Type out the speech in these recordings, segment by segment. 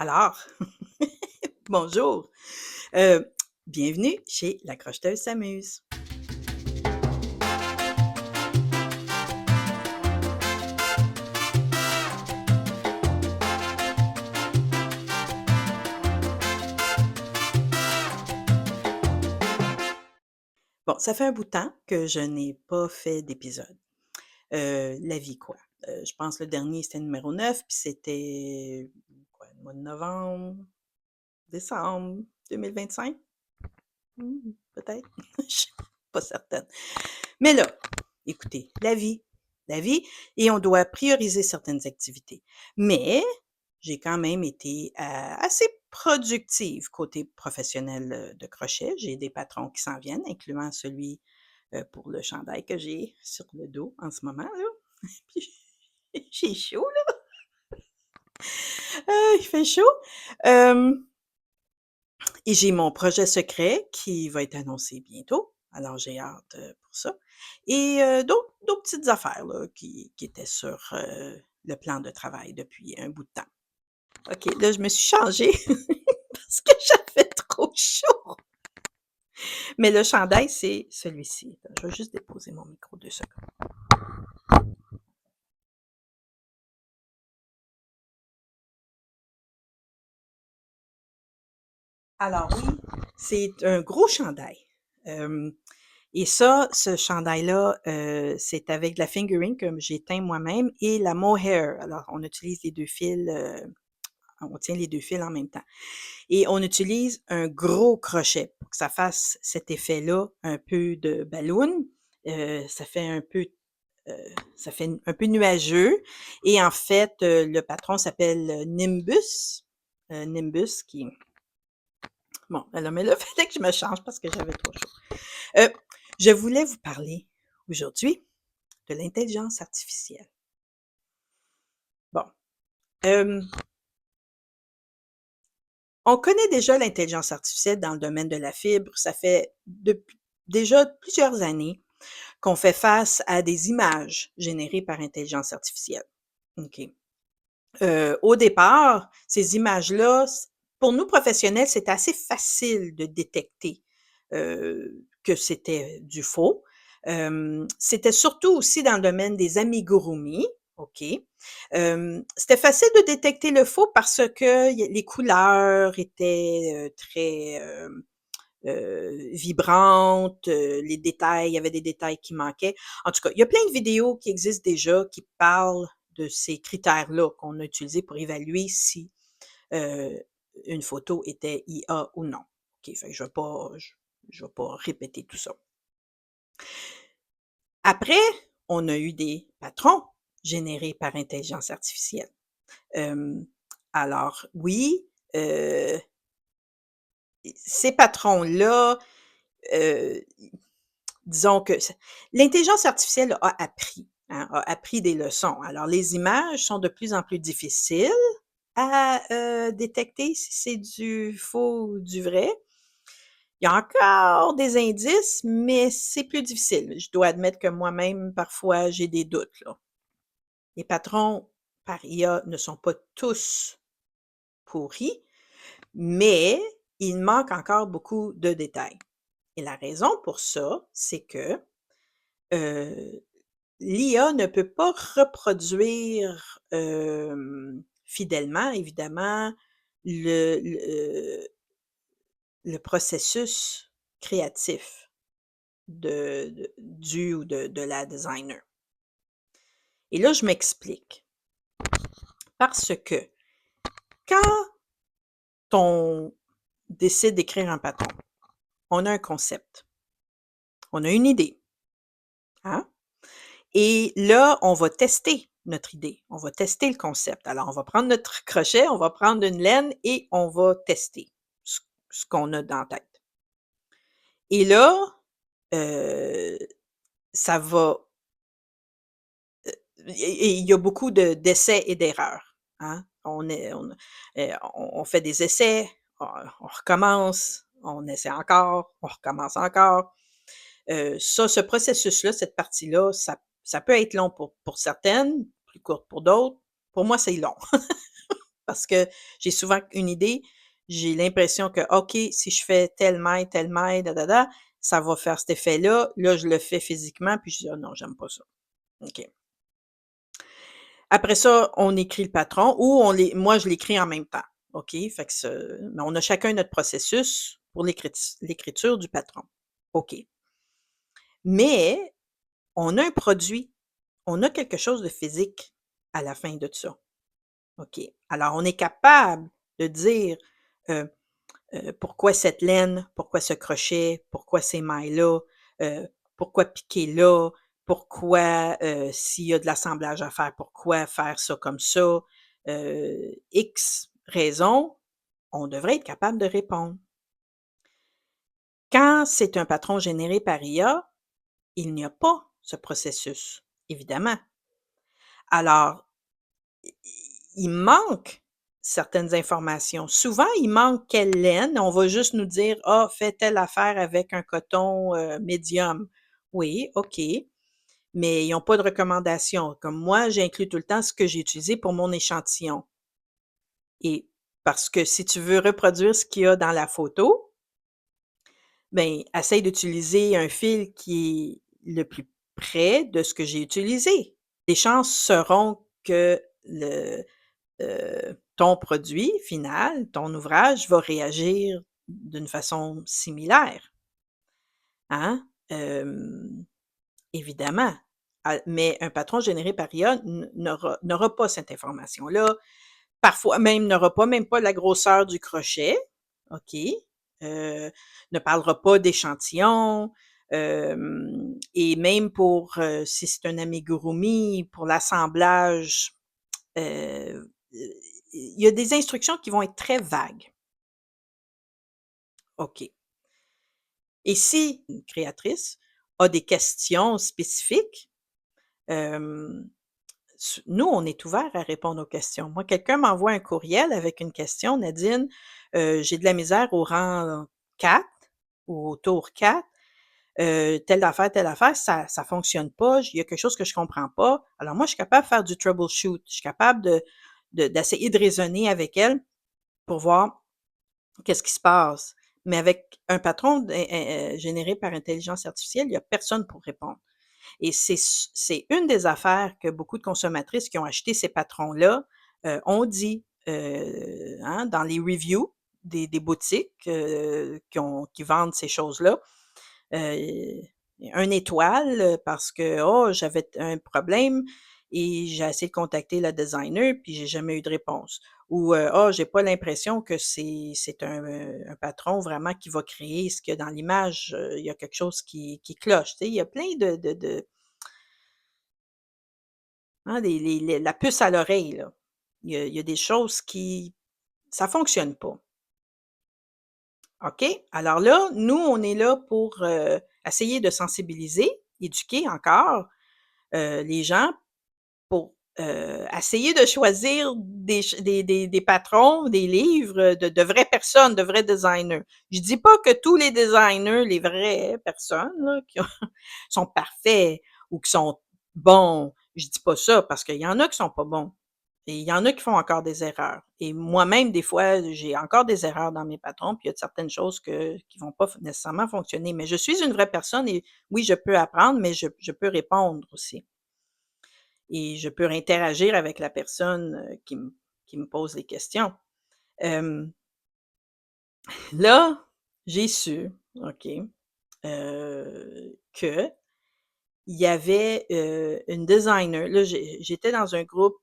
Alors, bonjour, heu, bienvenue chez La Crocheteuse s'amuse. Bon, ça fait un bout de temps que je n'ai pas fait d'épisode. La vie quoi. Je pense le dernier c'était numéro 9 puis c'était quoi, le mois de novembre, décembre 2025? Peut-être? Je suis pas certaine. Mais là, écoutez, la vie et on doit prioriser certaines activités. Mais j'ai quand même été, assez productive côté professionnel, de crochet. J'ai des patrons qui s'en viennent, incluant celui, pour le chandail que j'ai sur le dos en ce moment là. Puis j'ai chaud là, il fait chaud. Hem Et j'ai mon projet secret qui va être annoncé bientôt, alors j'ai hâte, pour ça et d'autres petites affaires là qui étaient sur, le plan de travail depuis un bout de temps. OK, là je me suis changée parce que j'avais trop chaud, mais le chandail, c'est celui-ci. Attends, je vais juste déposer mon micro 2 secondes. Alors oui, c'est un gros chandail, hem et ça, ce chandail-là, c'est avec de la fingering que j'ai teint moi-même et la mohair. Alors on utilise les 2 fils, on tient les 2 fils en même temps et on utilise un gros crochet pour que ça fasse cet effet-là, un peu de ballon. Ça fait un peu, heu, ça fait un peu nuageux et en fait, le patron s'appelle, Nimbus, Nimbus qui bon, là, mais là, il fallait que je me change parce que j'avais trop chaud. Heu, je voulais vous parler aujourd'hui de l'intelligence artificielle. Bon, hem, on connaît déjà l'intelligence artificielle dans le domaine de la fibre. Ça fait depuis déjà plusieurs années qu'on fait face à des images générées par intelligence artificielle. OK. Au départ, ces images-là, pour nous professionnels, c'est assez facile de détecter, que c'était du faux. C'était surtout aussi dans le domaine des amigurumi, OK. C'était facile de détecter le faux parce que les couleurs étaient, très, vibrantes, les détails il y avait des détails qui manquaient. En tout cas, il y a plein de vidéos qui existent déjà qui parlent de ces critères-là qu'on a utilisés pour évaluer si, heu, une photo était IA ou non. OK, fait que je vais pas répéter tout ça. Après, on a eu des patrons générés par intelligence artificielle. Hem, alors oui, heu, ces patrons-là, heu disons que l'intelligence artificielle a appris, hein, a appris des leçons. Alors les images sont de plus en plus difficiles à, détecter si c'est du faux ou du vrai. Il y a encore des indices, mais c'est plus difficile. Je dois admettre que moi-même, parfois, j'ai des doutes, là. Les patrons par IA ne sont pas tous pourris, mais il manque encore beaucoup de détails et la raison pour ça, c'est que, heu l'IA ne peut pas reproduire, fidèlement évidemment le processus créatif du ou de la designer et là je m'explique. Parce que quand on décide d'écrire un patron, on a un concept, on a une idée, hein? Et là, on va tester notre idée, on va tester le concept. Alors, on va prendre notre crochet, on va prendre une laine et on va tester ce qu'on a dans la tête. Et là, heu, ça va, et il y a beaucoup d'essais et d'erreurs, hein. On fait des essais, on recommence, on essaie encore, on recommence encore. Ce processus-là, cette partie-là, ça peut être long pour certaines, plus courte pour d'autres. Pour moi, c'est long. parce que j'ai souvent une idée, j'ai l'impression que, OK, si je fais telle maille, da, da, da, ça va faire cet effet-là. Là, je le fais physiquement, puis je dis: «Ah non, j'aime pas ça». OK. Après ça, on écrit le patron ou moi, je l'écris en même temps. OK? Fait que mais on a chacun notre processus pour l'écriture du patron. OK. Mais on a un produit, on a quelque chose de physique à la fin de ça. OK. Alors, on est capable de dire, heu pourquoi cette laine, pourquoi ce crochet, pourquoi ces mailles-là, pourquoi piquer là, pourquoi, s'il y a de l'assemblage à faire, pourquoi faire ça comme ça, X raisons, on devrait être capable de répondre. Quand c'est un patron généré par IA, il n'y a pas ce processus, évidemment. Alors, i il manque certaines informations. Souvent, il manque quelle laine. On va juste nous dire: «Ah, fais telle affaire avec un coton, médium». Oui, OK, mais ils ont pas de recommandation. Comme moi, j'inclus tout le temps ce que j'ai utilisé pour mon échantillon et parce que si tu veux reproduire ce qu'il y a dans la photo, ben, essaye d'utiliser un fil qui est le plus près de ce que j'ai utilisé. Les chances seront que ton produit final, ton ouvrage va réagir d'une façon similaire, hein? Évidemment, mais un patron généré par IA n'aura pas cette information-là, parfois même n'aura pas même pas la grosseur du crochet, OK? Ne parlera pas d'échantillon, et même pour, si c'est un amigurumi, pour l'assemblage, heu, il y a des instructions qui vont être très vagues. OK. Et si une créatrice a des questions spécifiques, hem, nous, on est ouvert à répondre aux questions. Moi, quelqu'un m'envoie un courriel avec une question: «Nadine, j'ai de la misère au rang 4 ou au tour 4, telle affaire, ça fonctionne pas, il y a quelque chose que je comprends pas». Alors moi, je suis capable de faire du troubleshoot. Je suis capable d'essayer de raisonner avec elle pour voir qu'est-ce qui se passe? Mais avec un patron généré par intelligence artificielle, il y a personne pour répondre et c'est une des affaires que beaucoup de consommatrices qui ont acheté ces patrons-là, ont dit, hein, dans les reviews des boutiques, qui vendent ces choses-là. Heu, 1 étoile, parce que: «Oh, j'avais un problème et j'ai essayé de contacter la designer, puis j'ai jamais eu de réponse». Ou, «Ah, j'ai pas l'impression que c'est un patron vraiment qui va créer ce qu'il y a dans l'image, il y a quelque chose qui cloche». Tu sais, il y a plein de hein, la puce à l'oreille, là. Il y a des choses qui ça fonctionne pas. OK? Alors là, nous, on est là pour, essayer de sensibiliser, éduquer encore, les gens pour, essayer de choisir des patrons, des livres, de vraies personnes, de vrais designers. Je dis pas que tous les designers, les vraies personnes là, qui ont sont parfaits ou qui sont bons. Je dis pas ça parce qu'il y en a qui sont pas bons et il y en a qui font encore des erreurs et moi-même, des fois, j'ai encore des erreurs dans mes patrons, puis il y a certaines choses qui vont pas nécessairement fonctionner. Mais je suis une vraie personne et oui, je peux apprendre, mais je peux répondre aussi et je peux interagir avec la personne, qui me pose des questions. Hem, là, j'ai su, OK, qu'il y avait, une designer. Là, j'étais dans un groupe,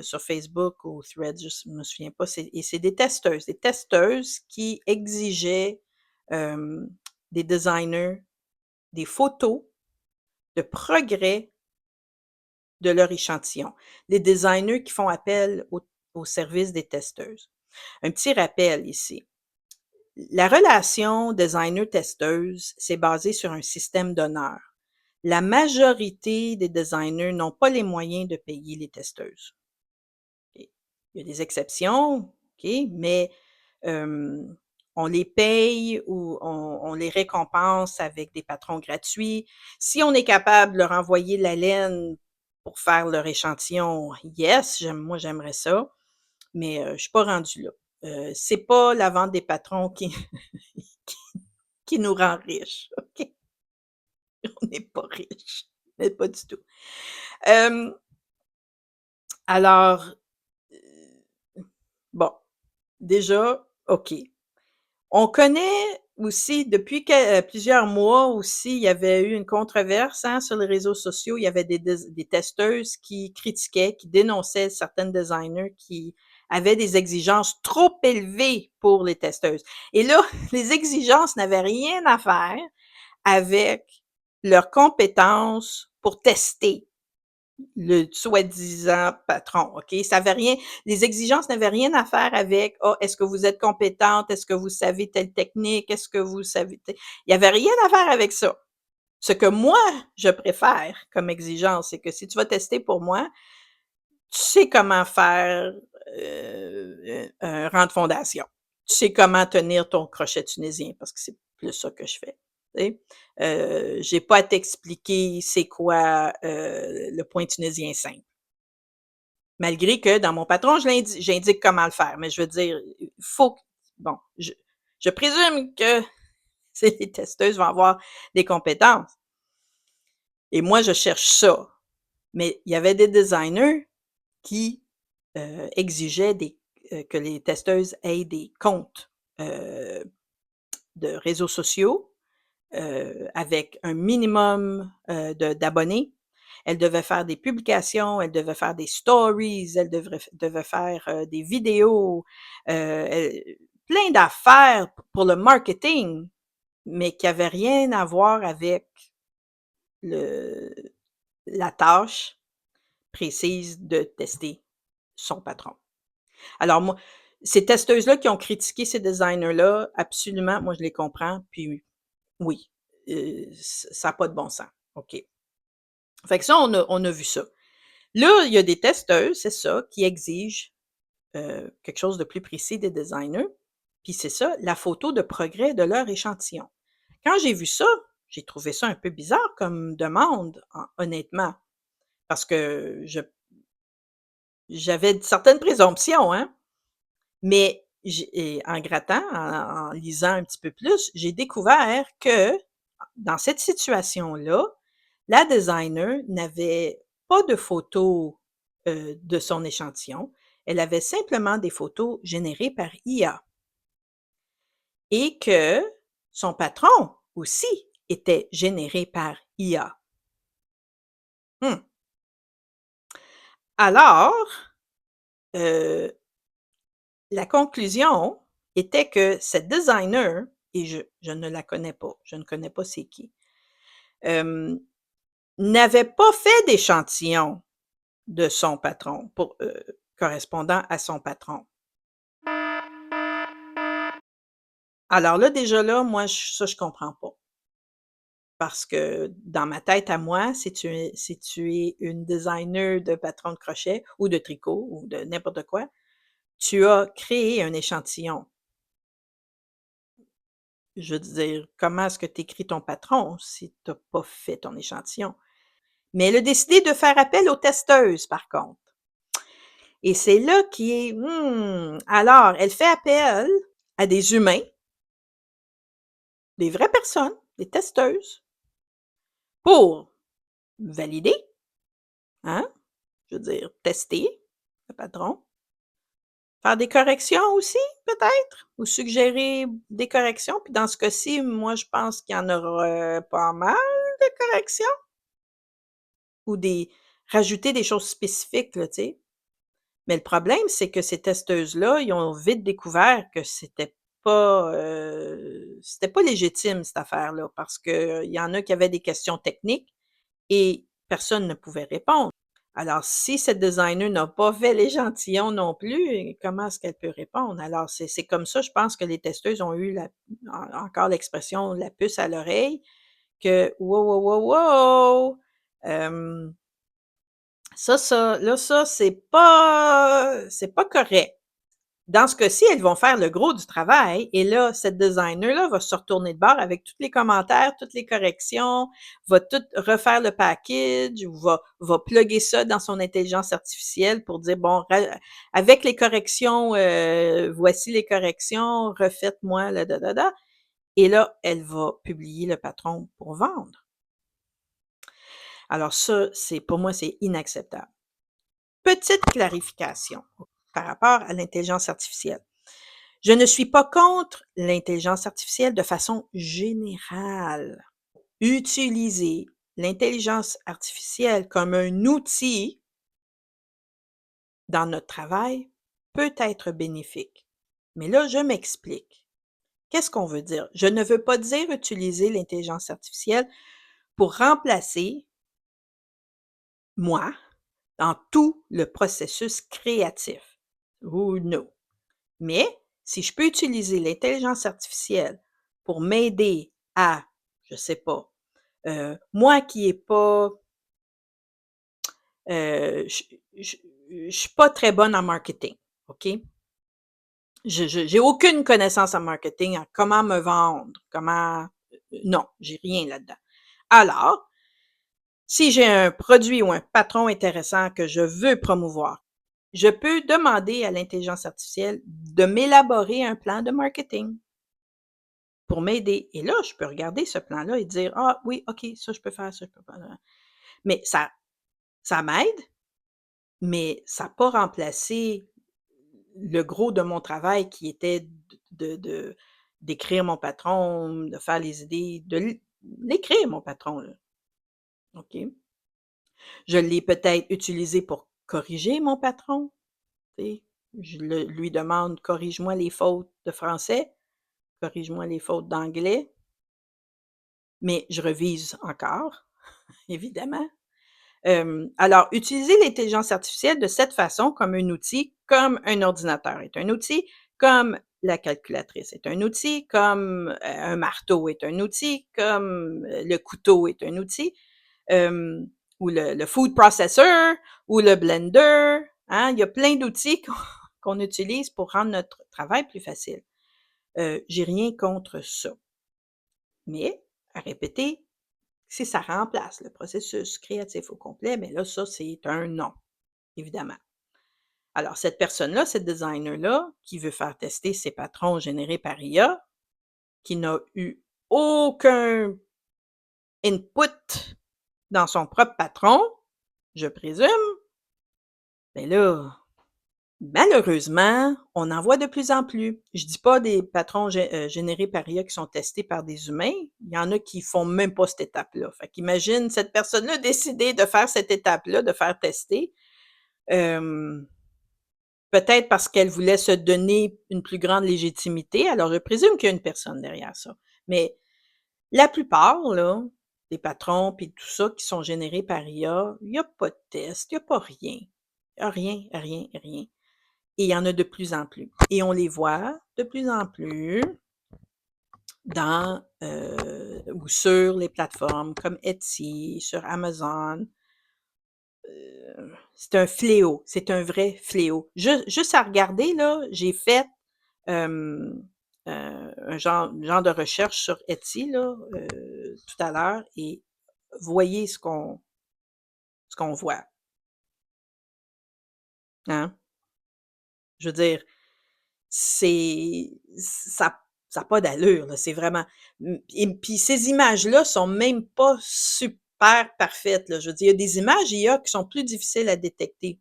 sur Facebook ou Threads, je me souviens pas, c'est des testeuses qui exigeaient, des designers, des photos de progrès de leur échantillon. Les designers qui font appel au service des testeuses. Un petit rappel ici. La relation designer-testeuse, c'est basé sur un système d'honneur. La majorité des designers n'ont pas les moyens de payer les testeuses. OK. Il y a des exceptions, OK, mais hem, on les paye ou on les récompense avec des patrons gratuits. Si on est capable de leur envoyer la laine pour faire leur échantillon, yes, j'aimerais ça, mais je suis pas rendue là. C'est pas la vente des patrons qui qui qui nous rend riches, OK? On n'est pas riches, mais pas du tout. Hem, alors, bon, déjà, OK. On connaît aussi depuis plusieurs mois aussi, il y avait eu une controverse, hein, sur les réseaux sociaux. Il y avait des testeuses qui critiquaient, qui dénonçaient certaines designers qui avaient des exigences trop élevées pour les testeuses. Et là, les exigences n'avaient rien à faire avec leurs compétences pour tester le soi-disant patron, OK? Ça avait rien Les exigences n'avaient rien à faire avec: «Ah, est-ce que vous êtes compétente? Est-ce que vous savez telle technique? Est-ce que vous savez t» Il y avait rien à faire avec ça. Ce que moi, je préfère comme exigence, c'est que si tu vas tester pour moi, tu sais comment faire, un rang de fondation. Tu sais comment tenir ton crochet tunisien parce que c'est plus ça que je fais, tu sais? J'ai pas à t'expliquer c'est quoi, le point tunisien simple. Malgré que dans mon patron, j'indique comment le faire, mais je veux dire, il faut q bon, je présume que les testeuses vont avoir des compétences et moi, je cherche ça. Mais il y avait des designers qui, exigeaient que les testeuses aient des comptes, heu, de réseaux sociaux, avec un minimum, d'abonnés. Elle devait faire des publications, elle devait faire des stories, elle devait faire, des vidéos, elle plein d'affaires pour le marketing, mais qui avaient rien à voir avec le la tâche précise de tester son patron. Alors moi, ces testeuses-là qui ont critiqué ces designers-là, absolument, moi je les comprends, puis oui, ça a pas de bon sens. OK. Fait que ça, on a vu ça. Là, il y a des testeuses, c'est ça, qui exigent, quelque chose de plus précis des designers, puis c'est ça, la photo de progrès de leur échantillon. Quand j'ai vu ça, j'ai trouvé ça un peu bizarre comme demande, honnêtement, parce que j'avais certaines présomptions, hein, mais en grattant, en lisant un petit peu plus, j'ai découvert que dans cette situation-là, la designer n'avait pas de photos, de son échantillon. Elle avait simplement des photos générées par IA et que son patron aussi était généré par IA. Mmh. Alors, heu, la conclusion était que cette designer et je ne la connais pas, je ne connais pas c'est qui, hem, n'avait pas fait d'échantillon de son patron correspondant à son patron. Alors là, déjà là, moi, je comprends pas. Parce que dans ma tête à moi, si tu es une designer de patron de crochet ou de tricot ou de n'importe quoi, tu as créé un échantillon. Je veux dire, comment est-ce que tu écris ton patron si tu as pas fait ton échantillon? Mais elle a décidé de faire appel aux testeuses, par contre. Et c'est là qui est, alors elle fait appel à des humains, des vraies personnes, des testeuses, pour valider, hein, je veux dire, tester le patron, faire des corrections aussi, peut-être? Ou suggérer des corrections? Puis dans ce cas-ci, moi, je pense qu'il y en aura pas mal de corrections ou des rajouter des choses spécifiques, là, tu sais? Mais le problème, c'est que ces testeuses-là, ils ont vite découvert que c'était pas légitime cette affaire-là parce qu'il y en a qui avaient des questions techniques et personne ne pouvait répondre. Alors si cette designer n'a pas fait l'échantillon non plus, comment est-ce qu'elle peut répondre? Alors c'est comme ça, je pense que les testeuses ont eu encore l'expression «la puce à l'oreille» que: «Wow, wow, wow, wow! Hem, ça, c'est pas correct». Dans ce cas-ci, elles vont faire le gros du travail et là, cette designer-là va se retourner de bord avec tous les commentaires, toutes les corrections, va tout refaire le package ou va plugger ça dans son intelligence artificielle pour dire, bon, avec les corrections, voici les corrections, refaites-moi le da. Et là, elle va publier le patron pour vendre. Alors ça, pour moi, c'est inacceptable. Petite clarification par rapport à l'intelligence artificielle. Je ne suis pas contre l'intelligence artificielle de façon générale. Utiliser l'intelligence artificielle comme un outil dans notre travail peut être bénéfique. Mais là, je m'explique. Qu'est-ce qu'on veut dire? Je ne veux pas dire utiliser l'intelligence artificielle pour remplacer moi dans tout le processus créatif. Oh no! Mais si je peux utiliser l'intelligence artificielle pour m'aider à, je sais pas, moi qui est pas, je suis pas très bonne en marketing, OK? J'ai aucune connaissance en marketing, en comment me vendre, comment non, j'ai rien là-dedans. Alors, si j'ai un produit ou un patron intéressant que je veux promouvoir, je peux demander à l'intelligence artificielle de m'élaborer un plan de marketing pour m'aider. Et là, je peux regarder ce plan-là et dire: «Ah oui, OK, ça je peux faire, ça je peux faire». Mais ça m'aide, mais ça n'a pas remplacé le gros de mon travail qui était d'écrire mon patron, de faire les idées, l'écrire mon patron, là. OK? Je l'ai peut-être utilisé pour corriger mon patron, tu sais. Lui demande: «Corrige-moi les fautes de français, corrige-moi les fautes d'anglais», mais je revise encore, évidemment. Alors, utiliser l'intelligence artificielle de cette façon comme un outil, comme un ordinateur est un outil, comme la calculatrice est un outil, comme, un marteau est un outil, comme, le couteau est un outil, hem, ou le food processor ou le blender, hein? Il y a plein d'outils qu'on utilise pour rendre notre travail plus facile. J'ai rien contre ça. Mais, à répéter, si ça remplace le processus créatif au complet, mais là, ça, c'est un non, évidemment. Alors, cette personne-là, cette designer-là, qui veut faire tester ses patrons générés par IA, qui n'a eu aucun input dans son propre patron, je présume, ben là, malheureusement, on en voit de plus en plus. Je dis pas des patrons générés par IA qui sont testés par des humains, il y en a qui font même pas cette étape-là. Fait qu'imagine cette personne-là décider de faire cette étape-là, de faire tester, hem, peut-être parce qu'elle voulait se donner une plus grande légitimité. Alors je présume qu'il y a une personne derrière ça. Mais la plupart là, des patrons puis tout ça qui sont générés par IA, il y a pas de test, il y a pas rien. Il y a rien, rien, rien. Et il y en a de plus en plus. Et on les voit de plus en plus dans, ou sur les plateformes comme Etsy, sur Amazon. C'est un fléau, c'est un vrai fléau. Juste à regarder là, j'ai fait, un genre de recherche sur Etsy là, tout à l'heure et voyez ce qu'on voit, hein? Je veux dire, C'est ça a pas d'allure, là, c'est vraiment et puis ces images-là sont même pas super parfaites, là. Je veux dire, il y a des images IA qui sont plus difficiles à détecter,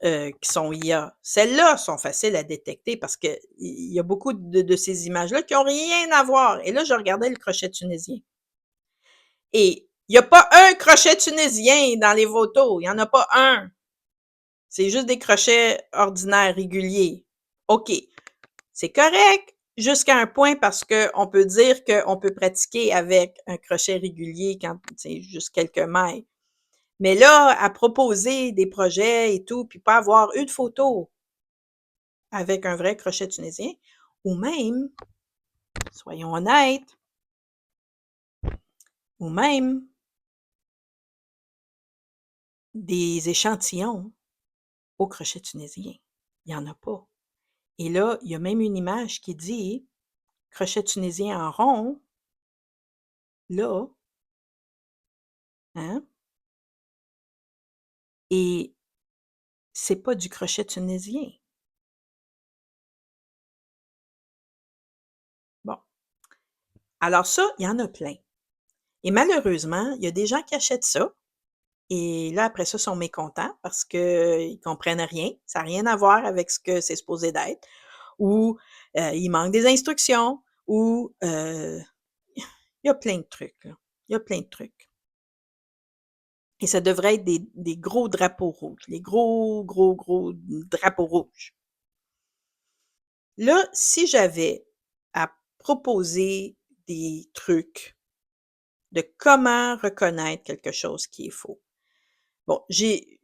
qui sont IA. Celles-là sont faciles à détecter parce qu'il y a beaucoup de ces images-là qui ont rien à voir et là, je regardais le crochet tunisien et il y a pas un crochet tunisien dans les photos, il y en a pas un. C'est juste des crochets ordinaires, réguliers. OK. C'est correct jusqu'à un point parce qu'on peut dire qu'on peut pratiquer avec un crochet régulier quand c'est juste quelques mailles. Mais là, à proposer des projets et tout, puis pas avoir une photo avec un vrai crochet tunisien, ou même, soyons honnêtes, ou même des échantillons au crochet tunisien. Il y en a pas. Et là, il y a même une image qui dit: «Crochet tunisien en rond», là, hein, et c'est pas du crochet tunisien. Bon, alors ça, il y en a plein et malheureusement, il y a des gens qui achètent ça et là, après ça, sont mécontents parce qu'ils comprennent rien. Ça a rien à voir avec ce que c'est supposé d'être ou, il manque des instructions ou, il y a plein de trucs, là. Il y a plein de trucs et ça devrait être des gros drapeaux rouges, les gros, gros, gros drapeaux rouges. Là, si j'avais à proposer des trucs de comment reconnaître quelque chose qui est faux. Bon, j'ai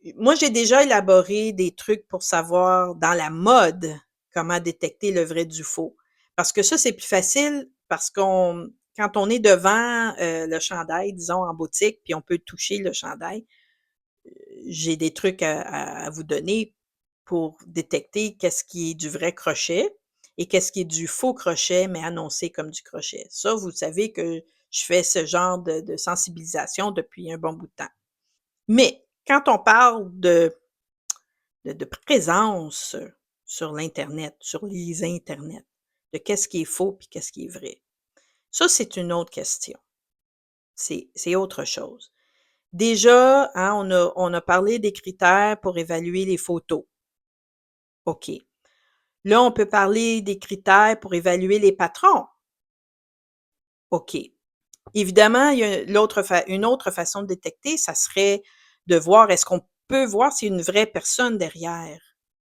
déjà élaboré des trucs pour savoir dans la mode comment détecter le vrai du faux. Parce que ça, c'est plus facile parce qu'on quand on est devant, le chandail, disons, en boutique, puis on peut toucher le chandail, j'ai des trucs à vous donner pour détecter qu'est-ce qui est du vrai crochet et qu'est-ce qui est du faux crochet, mais annoncé comme du crochet. Ça, vous savez que je fais ce genre de sensibilisation depuis un bon bout de temps. Mais quand on parle de présence sur l'internet, sur les internets, de qu'est-ce qui est faux puis qu'est-ce qui est vrai, ça, c'est une autre question. C'est autre chose. Déjà, hein, on a parlé des critères pour évaluer les photos. OK. Là, on peut parler des critères pour évaluer les patrons. OK. Évidemment, il y a une autre façon de détecter, ça serait de voir est-ce qu'on peut voir s'il y a une vraie personne derrière,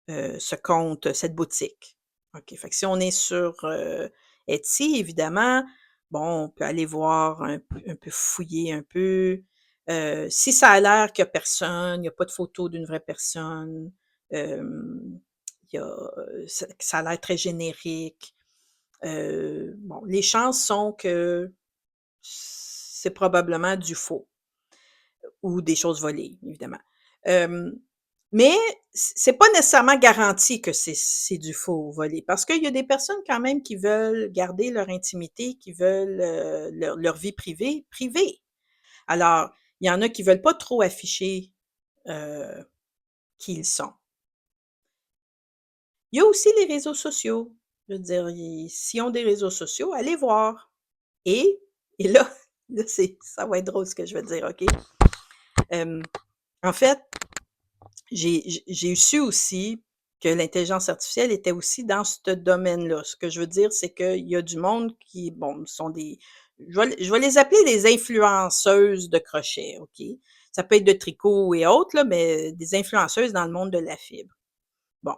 ce compte, cette boutique. OK, fait que si on est sur, Etsy, évidemment, bon, on peut aller voir un peu fouiller un peu, si ça a l'air qu'il y a personne, il y a pas de photo d'une vraie personne, il y a, ça a l'air très générique, bon, les chances sont que c'est probablement du faux ou des choses volées, évidemment. Hem, mais c'est pas nécessairement garanti que c'est du faux ou volé parce qu'il y a des personnes quand même qui veulent garder leur intimité, qui veulent, leur vie privée, privée. Alors, il y en a qui veulent pas trop afficher, heu, qui ils sont. Il y a aussi les réseaux sociaux. Je veux dire, s'ils ont des réseaux sociaux, allez voir et là là, ça va être drôle ce que je vais dire, OK? Hem, en fait, j'ai su aussi que l'intelligence artificielle était aussi dans ce domaine-là. Ce que je veux dire, c'est qu'il y a du monde qui, bon, sont des je vais les appeler des influenceuses de crochet, OK? Ça peut être de tricot et autres, là, mais des influenceuses dans le monde de la fibre. Bon,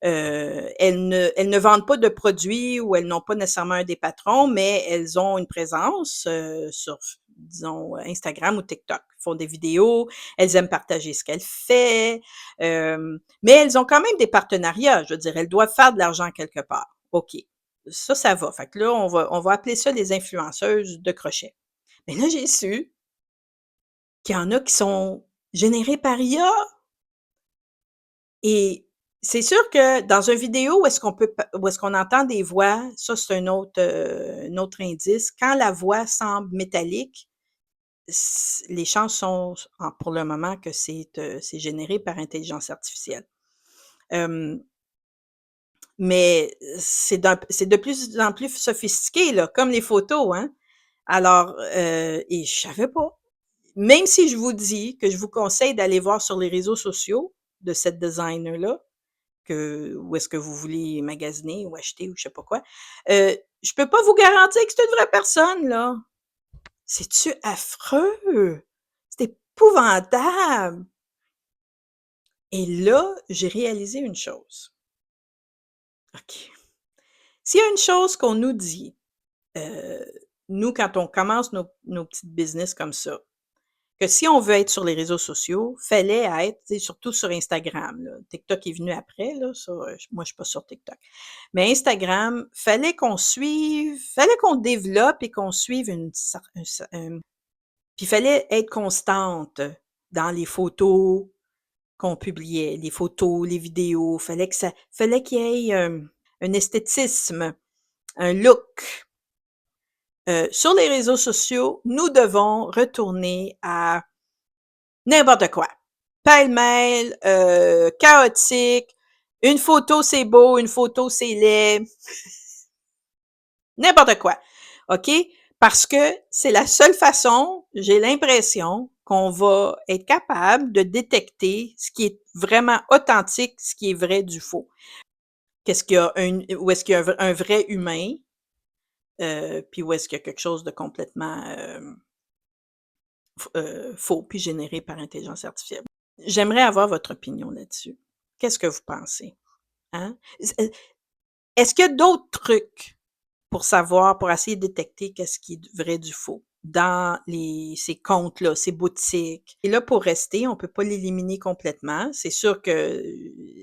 elles ne vendent pas de produits ou elles n'ont pas nécessairement un des patrons, mais elles ont une présence, sur, disons, Instagram ou TikTok. Elles font des vidéos, elles aiment partager ce qu'elles font, mais elles ont quand même des partenariats. Je veux dire, elles doivent faire de l'argent quelque part. OK, ça va. Fait que là, on va appeler ça les influenceuses de crochet. Mais là, j'ai su qu'il y en a qui sont générés par IA. Et c'est sûr que dans une vidéo où est-ce qu'on peut p où est-ce qu'on entend des voix, ça c'est un autre indice. Quand la voix semble métallique, les chances sont pour le moment que c'est généré par intelligence artificielle. Hem, mais c'est de plus en plus sophistiqué là, comme les photos, hein. Alors, et je savais pas. Même si je vous dis que je vous conseille d'aller voir sur les réseaux sociaux de cette designer-là, où est-ce que vous voulez magasiner ou acheter ou je sais pas quoi. Je peux pas vous garantir que c'est une vraie personne, là. C'est-tu affreux? C'est épouvantable! Et là, j'ai réalisé une chose. OK. S'il y a une chose qu'on nous dit, heu, nous, quand on commence nos petites business comme ça, que si on veut être sur les réseaux sociaux, fallait être, tu sais, surtout sur Instagram, là. TikTok est venu après, là, ça, moi, je suis pas sur TikTok. Mais Instagram, fallait qu'on développe et qu'on suive une cer un cer puis il fallait être constante dans les photos qu'on publiait, les photos, les vidéos. Fallait qu'il y ait, un esthétisme, un look. Sur les réseaux sociaux, nous devons retourner à n'importe quoi. Pêle-mêle, chaotique, une photo c'est beau, une photo c'est laid, n'importe quoi, OK? Parce que c'est la seule façon, j'ai l'impression, qu'on va être capable de détecter ce qui est vraiment authentique, ce qui est vrai du faux. Qu'est-ce qu'il y a où est-ce qu'il y a un vrai humain, puis où est-ce qu'il y a quelque chose de complètement, faux puis généré par intelligence artificielle. J'aimerais avoir votre opinion là-dessus. Qu'est-ce que vous pensez? Hein? Est-ce qu'il y a d'autres trucs pour savoir, pour essayer de détecter qu'est-ce qui est vrai du faux dans ces comptes-là, ces boutiques? Et là, pour rester, on peut pas l'éliminer complètement. C'est sûr que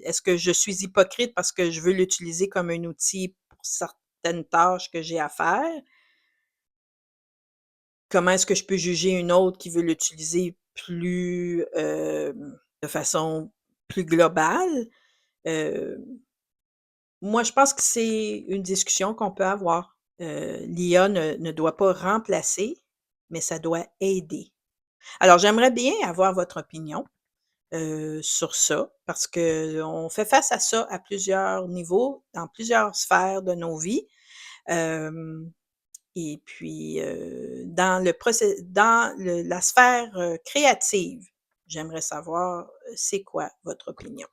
est-ce que je suis hypocrite parce que je veux l'utiliser comme un outil pour certaines tâches que j'ai à faire? Comment est-ce que je peux juger une autre qui veut l'utiliser plus, de façon plus globale? Heu, Moi, je pense que c'est une discussion qu'on peut avoir. L'IA ne doit pas remplacer, mais ça doit aider. Alors, j'aimerais bien avoir votre opinion, sur ça, parce qu'on fait face à ça à plusieurs niveaux, dans plusieurs sphères de nos vies. Hem Et puis, dans la sphère, créative, j'aimerais savoir, c'est quoi votre opinion?